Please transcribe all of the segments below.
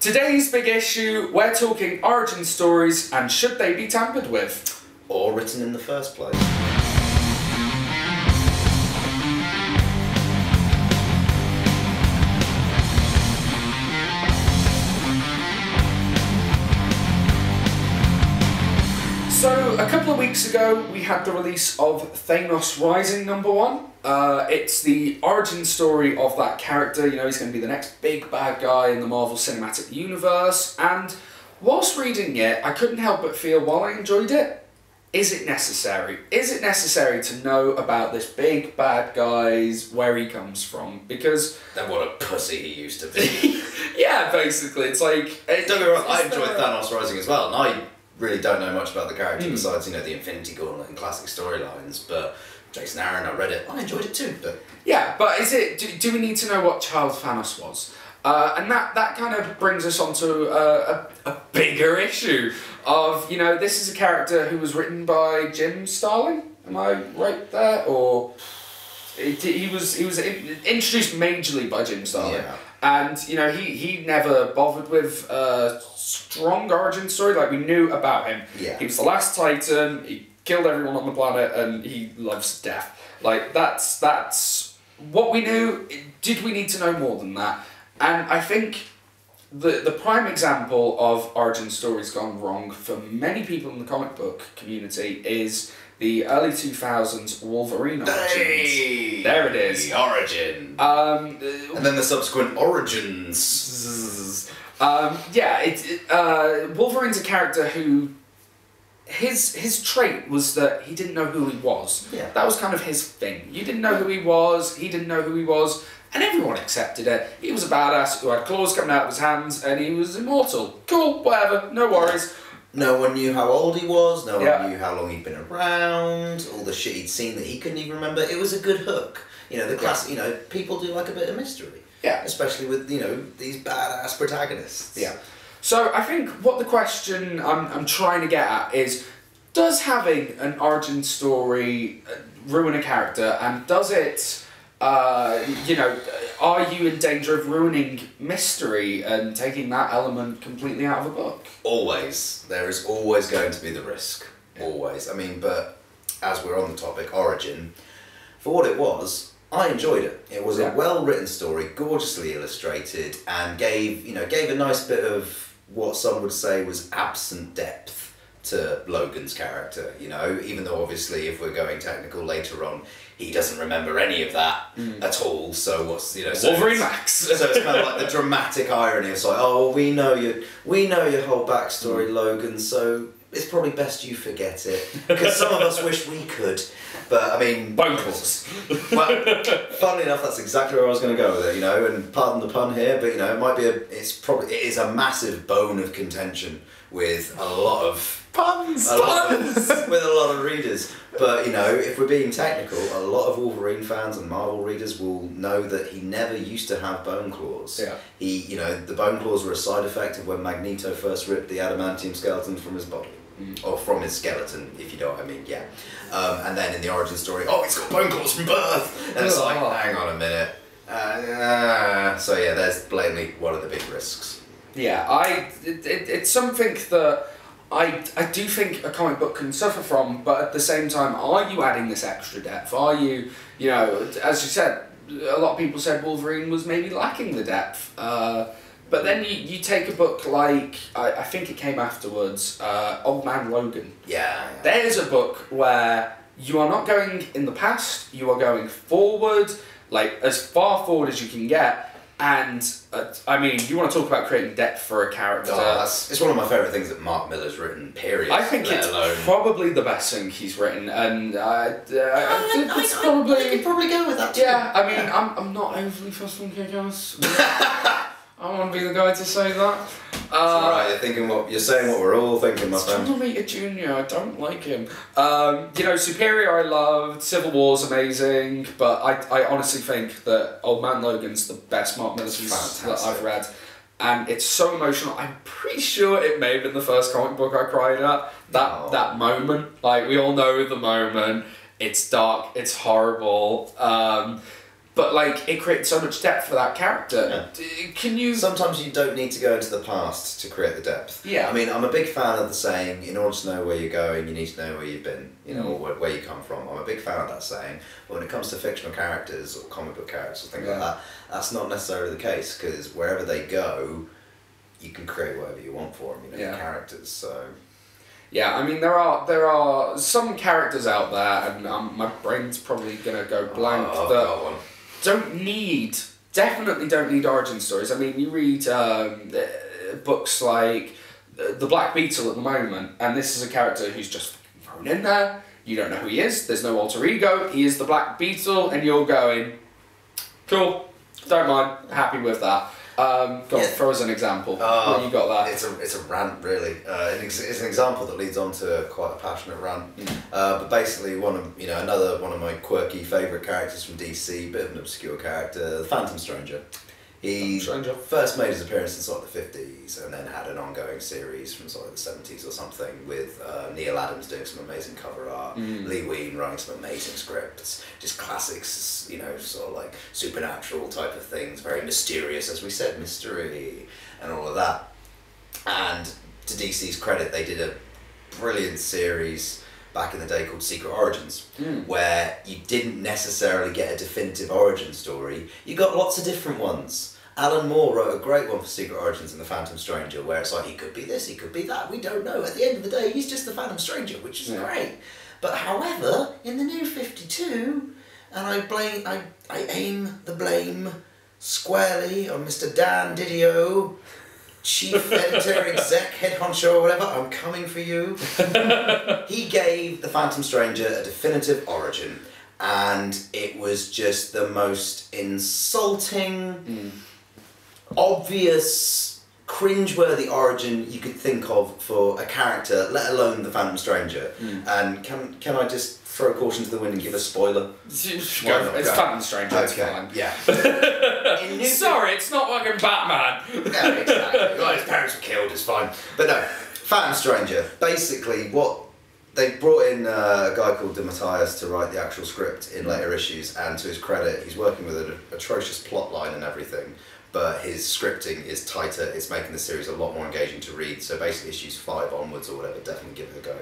Today's big issue, we're talking origin stories and should they be tampered with? Or written in the first place. So, a couple of weeks ago, we had the release of Thanos Rising #1. It's the origin story of that character. You know, he's going to be the next big bad guy in the Marvel Cinematic Universe. And whilst reading it, I couldn't help but feel, while I enjoyed it, is it necessary? Is it necessary to know about this big bad guy's, where he comes from? Because... And what a pussy he used to be. Yeah, basically, it's like... Don't get me wrong, I enjoyed Thanos Rising as well, and I really don't know much about the character besides, you know, the Infinity Gauntlet and classic storylines, but Jason Aaron, I read it, I enjoyed it too, but... Yeah, but is it... Do we need to know what child Thanos was? And that kind of brings us on to a bigger issue of, you know, this is a character who was written by Jim Starlin, am I right there? Or... He was introduced majorly by Jim Starlin. Yeah. And, you know, he never bothered with a strong origin story. Like, we knew about him. Yeah. He was the last Titan, he killed everyone on the planet, and he loves death. Like, that's what we knew. Did we need to know more than that? And I think the prime example of origin stories gone wrong for many people in the comic book community is the early 2000s Wolverine origins. Hey, there it is. The origin. And then the subsequent origins. Wolverine's a character who... His trait was that he didn't know who he was. Yeah. That was kind of his thing. You didn't know who he was, he didn't know who he was, and everyone accepted it. He was a badass who had claws coming out of his hands, and he was immortal. Cool, whatever, no worries. No one knew how old he was, no one knew how long he'd been around, all the shit he'd seen that he couldn't even remember. It was a good hook. You know, the classic, you know, people do like a bit of mystery. Yeah. Especially with, you know, these badass protagonists. Yeah. So I think what the question I'm trying to get at is, does having an origin story ruin a character, and does it, you know, are you in danger of ruining mystery and taking that element completely out of a book? Always. There is always going to be the risk. Always. I mean, but as we're on the topic, origin, for what it was, I enjoyed it. It was a well-written story, gorgeously illustrated, and gave a nice bit of what some would say was absent depth to Logan's character, you know, even though obviously if we're going technical later on, he doesn't remember any of that at all, so what's, you know... Wolverine Max! So it's kind of like the dramatic irony of like, oh, well, we know your whole backstory, Logan, so it's probably best you forget it, because some of us wish we could, but I mean... Bone claws. Well, funnily enough, that's exactly where I was going to go with it, you know, and pardon the pun here, but, you know, it is a massive bone of contention with a lot of... Puns! With a lot of readers. But, you know, if we're being technical, a lot of Wolverine fans and Marvel readers will know that he never used to have bone claws. Yeah. You know, the bone claws were a side effect of when Magneto first ripped the adamantium skeleton from his body. Or from his skeleton, if you know what I mean, yeah. And then in the origin story, oh, he's got bone claws from birth! And it's like, hang on a minute. So yeah, there's blatantly one of the big risks. Yeah, it's something that I do think a comic book can suffer from, but at the same time, are you adding this extra depth? Are you, you know, as you said, a lot of people said Wolverine was maybe lacking the depth. But then you take a book like, I think it came afterwards, Old Man Logan. Yeah. There's a book where you are not going in the past, you are going forward, like as far forward as you can get. And, I mean, you want to talk about creating depth for a character. Oh, it's one of my favourite things that Mark Millar's written, period. I think it's probably the best thing he's written, and it's probably... You could probably go with that too. Yeah, I mean, I'm not overly fussed on Kick-Ass. I want to be the guy to say that. It's alright, you're saying what we're all thinking, my friend. John Romita Jr., I don't like him. You know, Superior I loved, Civil War's amazing, but I honestly think that Old Man Logan's the best Mark Millar piece that I've read. And it's so emotional. I'm pretty sure it may have been the first comic book I cried at. That moment. Like, we all know the moment. It's dark, it's horrible. but like it creates so much depth for that character. Can you? Sometimes you don't need to go into the past to create the depth. Yeah. I mean, I'm a big fan of the saying, in order to know where you're going, you need to know where you've been, you know, or where you come from. I'm a big fan of that saying. But when it comes to fictional characters or comic book characters or things like that, that's not necessarily the case, because wherever they go, you can create whatever you want for them, you know, the characters. So. Yeah, I mean there are some characters out there, and my brain's probably gonna go blank, that definitely don't need origin stories. I mean, you read books like The Black Beetle at the moment, and this is a character who's just thrown in there. You don't know who he is. There's no alter ego. He is the Black Beetle, and you're going, cool, don't mind, happy with that. Go on, throw us an example. What you got there? It's a rant, really. It's an example that leads on to quite a passionate rant. But basically, another one of my quirky favourite characters from DC, bit of an obscure character, the Phantom Stranger. He first made his appearance in sort of the 50s, and then had an ongoing series from sort of the 70s or something, with Neil Adams doing some amazing cover art, Lee Wein writing some amazing scripts, just classics, you know, sort of like supernatural type of things, very mysterious, as we said, mystery, and all of that. And to DC's credit, they did a brilliant series back in the day called Secret Origins, where you didn't necessarily get a definitive origin story, you got lots of different ones. Alan Moore wrote a great one for Secret Origins and the Phantom Stranger, where it's like, he could be this, he could be that, we don't know. At the end of the day, he's just the Phantom Stranger, which is great. But however, in the New 52, and I aim the blame squarely on Mr. Dan Didio, chief editor, exec, head honcho, or whatever, I'm coming for you. He gave the Phantom Stranger a definitive origin, and it was just the most insulting, obvious, cringeworthy origin you could think of for a character, let alone the Phantom Stranger. And can I just throw caution to the wind and give a spoiler? It's Phantom Stranger, it's fine. Yeah. Sorry, it's not fucking Batman. Yeah, exactly. Well, his parents were killed, it's fine. But no, Phantom Stranger, basically what they brought in a guy called DeMatteis to write the actual script in later issues, and to his credit, he's working with an atrocious plot line and everything, but his scripting is tighter, it's making the series a lot more engaging to read, so basically issues 5 onwards or whatever, definitely give it a go.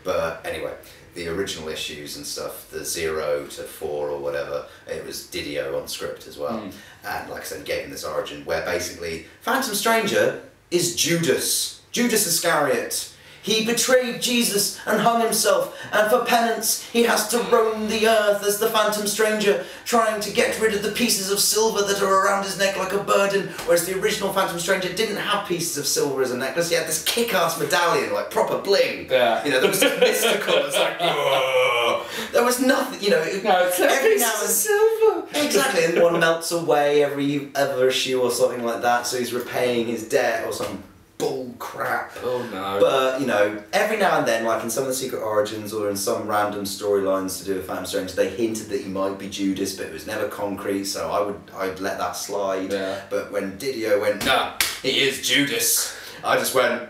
But anyway, the original issues and stuff, the 0 to 4 or whatever, it was Didio on script as well. And like I said, he gave him this origin where basically Phantom Stranger is Judas Iscariot. He betrayed Jesus and hung himself, and for penance he has to roam the earth as the Phantom Stranger, trying to get rid of the pieces of silver that are around his neck like a burden, whereas the original Phantom Stranger didn't have pieces of silver as a necklace, he had this kick-ass medallion, like proper bling. Yeah. You know, that was just mystical, it's like, whoa. There was nothing, you know, it's every now and silver. Exactly, and one melts away every other issue or something like that, so he's repaying his debt or some bull crap. Oh no. But, you know, every now and then, like in some of the Secret Origins or in some random storylines to do with Phantom Stranger, they hinted that he might be Judas, but it was never concrete, so I'd let that slide. Yeah. But when Didio went, nah, he is Judas, I just went,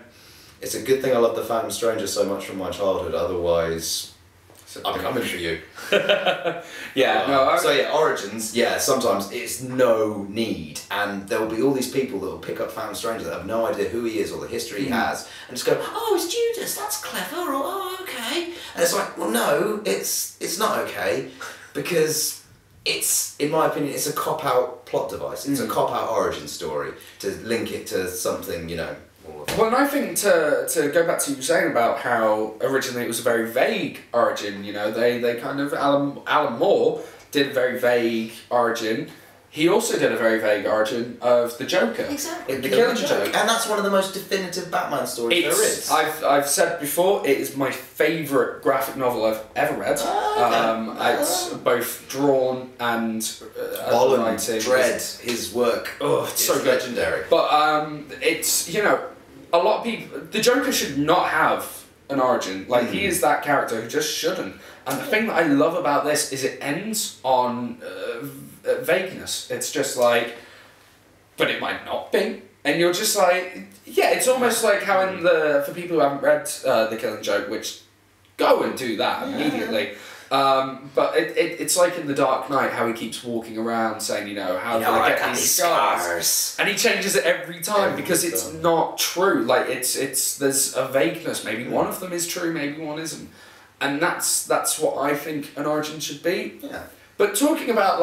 it's a good thing I love the Phantom Stranger so much from my childhood, otherwise I'm coming for you. So yeah, Origins, sometimes it's no need, and there will be all these people that will pick up Phantom Stranger that have no idea who he is or the history he has, and just go, oh, it's Judas, that's clever, or oh, okay. And it's like, well, no, it's not okay, because it's, in my opinion, it's a cop-out plot device. It's a cop-out origin story to link it to something, you know. Well, and I think to go back to you saying about how originally it was a very vague origin, you know, they kind of, Alan Moore did a very vague origin. He also did a very vague origin of the Joker. Exactly. The Killing Joke. And that's one of the most definitive Batman stories there is. I've said before, it is my favourite graphic novel I've ever read. It's both drawn and writing. Dread, his work. Oh, it's so good. Legendary. But it's, you know, a lot of people, the Joker should not have an origin. Like, he is that character who just shouldn't. And the thing that I love about this is it ends on vagueness. It's just like, but it might not be. And you're just like, yeah, it's almost like how in for people who haven't read The Killing Joke, which go and do that immediately. But it's like in The Dark Knight how he keeps walking around saying, how do I get these scars? And he changes it every time because it's not true. Like there's a vagueness. Maybe one of them is true, maybe one isn't. And that's what I think an origin should be. Yeah. But talking about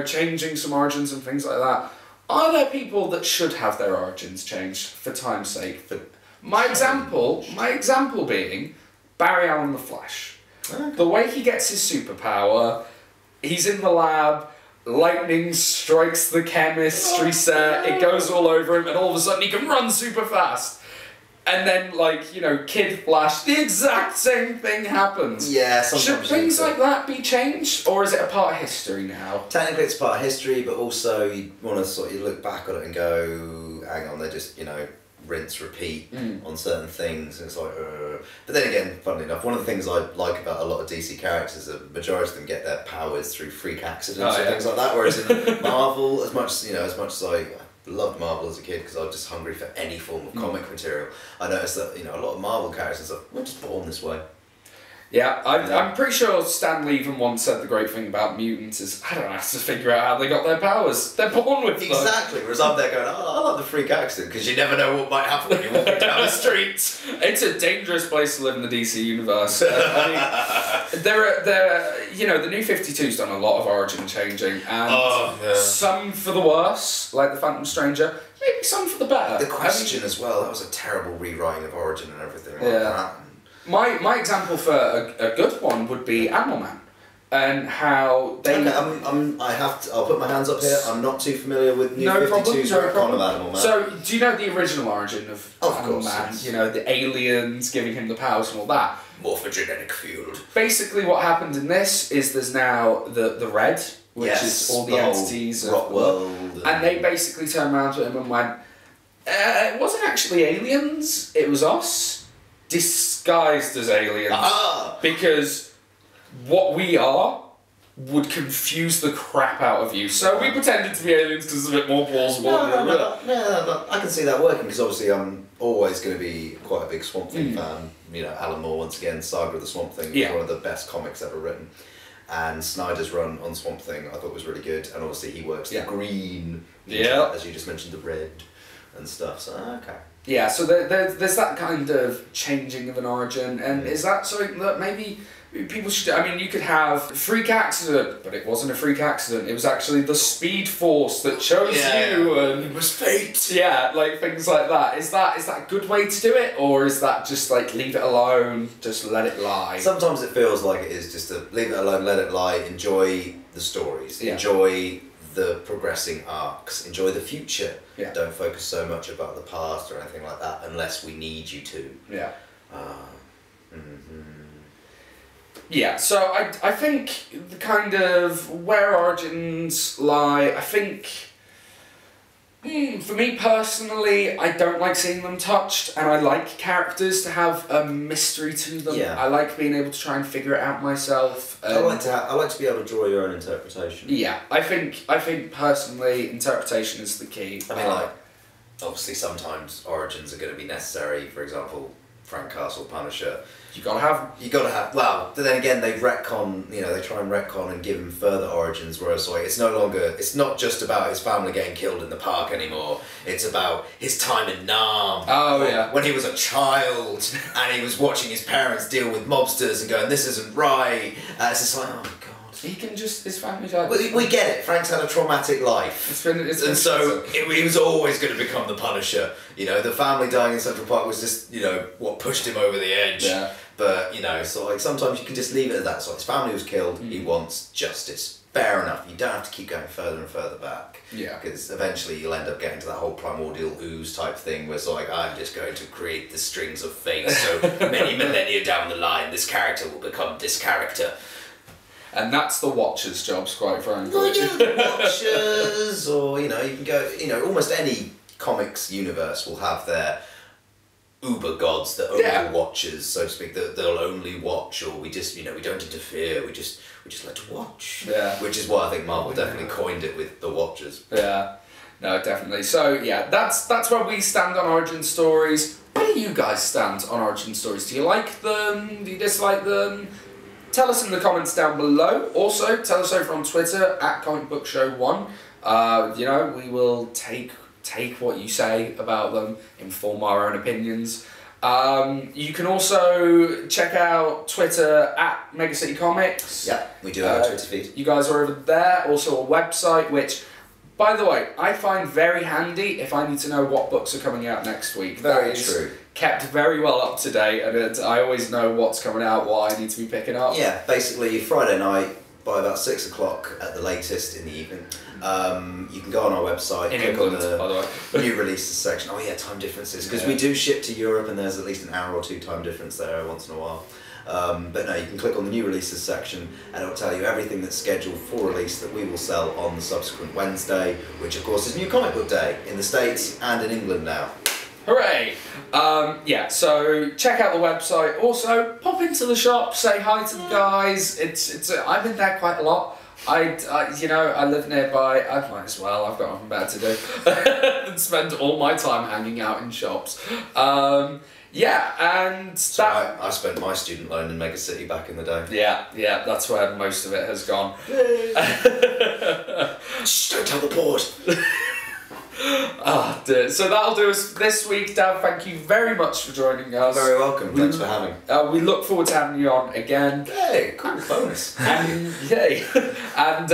changing some origins and things like that, are there people that should have their origins changed for time's sake? My example being Barry Allen the Flash. Okay. The way he gets his superpower, he's in the lab, lightning strikes the chemistry set, it goes all over him, and all of a sudden he can run super fast. And then, Kid Flash, the exact same thing happens. Yeah, Should sometimes. things like that be changed, or is it a part of history now? Technically, it's part of history, but also you want to you look back on it and go, hang on, they're just rinse, repeat on certain things. And it's like, But then again, funnily enough, one of the things I like about a lot of DC characters is the majority of them get their powers through freak accidents and things like that. Whereas in Marvel, as much as I loved Marvel as a kid because I was just hungry for any form of comic material, I noticed that a lot of Marvel characters are we're just born this way. Yeah, I'm pretty sure Stan Lee even once said the great thing about mutants is I don't have to figure out how they got their powers. They're born with them. Exactly. Whereas I'm there going, I like the freak accident because you never know what might happen when you're walking down the streets. It's a dangerous place to live in the DC universe. The New 52's done a lot of origin changing, and some for the worse, like the Phantom Stranger. Maybe some for the better. The Question as well. That was a terrible rewriting of origin and everything like that. My example for a good one would be Animal Man, and how they. Okay, I'll put my hands up here. I'm not too familiar with New 52's retcon of Animal Man. So, do you know the original origin of Animal Man? Yes. The aliens giving him the powers and all that. Morphogenetic field. Basically, what happened in this is there's now the Red, which is all the entities of Rock World, and they basically turned around to him and went, "It wasn't actually aliens. It was us." Disguised as aliens, because what we are would confuse the crap out of you. So we pretended to be aliens because it's a bit more plausible. No, I can see that working because obviously I'm always going to be quite a big Swamp Thing fan. Alan Moore once again, Saga of the Swamp Thing, one of the best comics ever written. And Snyder's run on Swamp Thing I thought was really good, and obviously he works the green, as you just mentioned, the red and stuff. So okay. Yeah, so there's that kind of changing of an origin, and is that something that maybe people should... I mean, you could have a freak accident, but it wasn't a freak accident, it was actually the Speed Force that chose you, and... It was fate! Yeah, like things like that. Is that a good way to do it, or is that just like, leave it alone, just let it lie? Sometimes it feels like it is just to leave it alone, let it lie, enjoy the stories, enjoy the progressing arcs, enjoy the future. Yeah. Don't focus so much about the past or anything like that unless we need you to. Yeah. Yeah, so I think the kind of where origins lie, I think for me personally, I don't like seeing them touched, and I like characters to have a mystery to them. Yeah. I like being able to try and figure it out myself. I like to be able to draw your own interpretation. Yeah, I think personally, interpretation is the key. I mean, obviously sometimes origins are going to be necessary. For example, Frank Castle Punisher. You gotta have. Well, then again, they retcon. They try and retcon and give him further origins. Whereas, it's not just about his family getting killed in the park anymore. It's about his time in Nam. Oh yeah. When he was a child and he was watching his parents deal with mobsters and going, "This isn't right." It's just like, oh my god. He can his family died. We get it. Frank's had a traumatic life. And so he was always going to become the Punisher. The family dying in Central Park was just, what pushed him over the edge. Yeah. But, sometimes you can just leave it at that. So his family was killed. He wants justice. Fair enough. You don't have to keep going further and further back. Yeah. Because eventually you'll end up getting to that whole primordial ooze type thing where it's like, I'm just going to create the strings of fate. So many millennia down the line, this character will become this character. And that's the Watcher's jobs, quite frankly. Well, the Watchers, or, you can go, almost any comics universe will have their uber gods that are watchers, so to speak, that they'll only watch, or we just, we don't interfere, we just like to watch. Yeah. Which is why I think Marvel definitely coined it with the Watchers. Yeah. No, definitely. So, yeah, that's where we stand on origin stories. Where do you guys stand on origin stories? Do you like them? Do you dislike them? tell us in the comments down below. Also, tell us over on Twitter at comicbookshow1. You know, we will take what you say about them, inform our own opinions. You can also check out Twitter at Megacity Comics. Yeah, we do have a Twitter feed. You guys are over there. Also a website, which, by the way, I find very handy if I need to know what books are coming out next week. Very true. Kept very well up to date, and I always know what's coming out, what I need to be picking up. Yeah, basically Friday night by about 6 o'clock at the latest in the evening. You can go on our website, click on the new releases section. Oh yeah, time differences, because we do ship to Europe and there's at least an hour or two time difference there once in a while. But no, you can click on the new releases section and it'll tell you everything that's scheduled for release that we will sell on the subsequent Wednesday, which of course is New Comic Book Day in the States and in England now. Hooray! Yeah, so check out the website. Also, pop into the shop, say hi to the guys. I've been there quite a lot. You know, I live nearby. I might as well. I've got nothing better to do than spend all my time hanging out in shops. Yeah, and so I spent my student loan in Megacity back in the day. Yeah, that's where most of it has gone. Shh, don't tell the board. Ah, dear. So that'll do us this week, Dav. Thank you very much for joining us. Very welcome. Thanks for having. We look forward to having you on again. Hey, cool bonus. Yay! And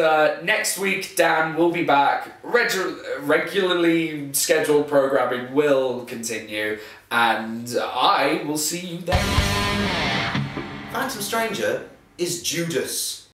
next week, Dan will be back. Regularly scheduled programming will continue, and I will see you then. Phantom Stranger is Judas.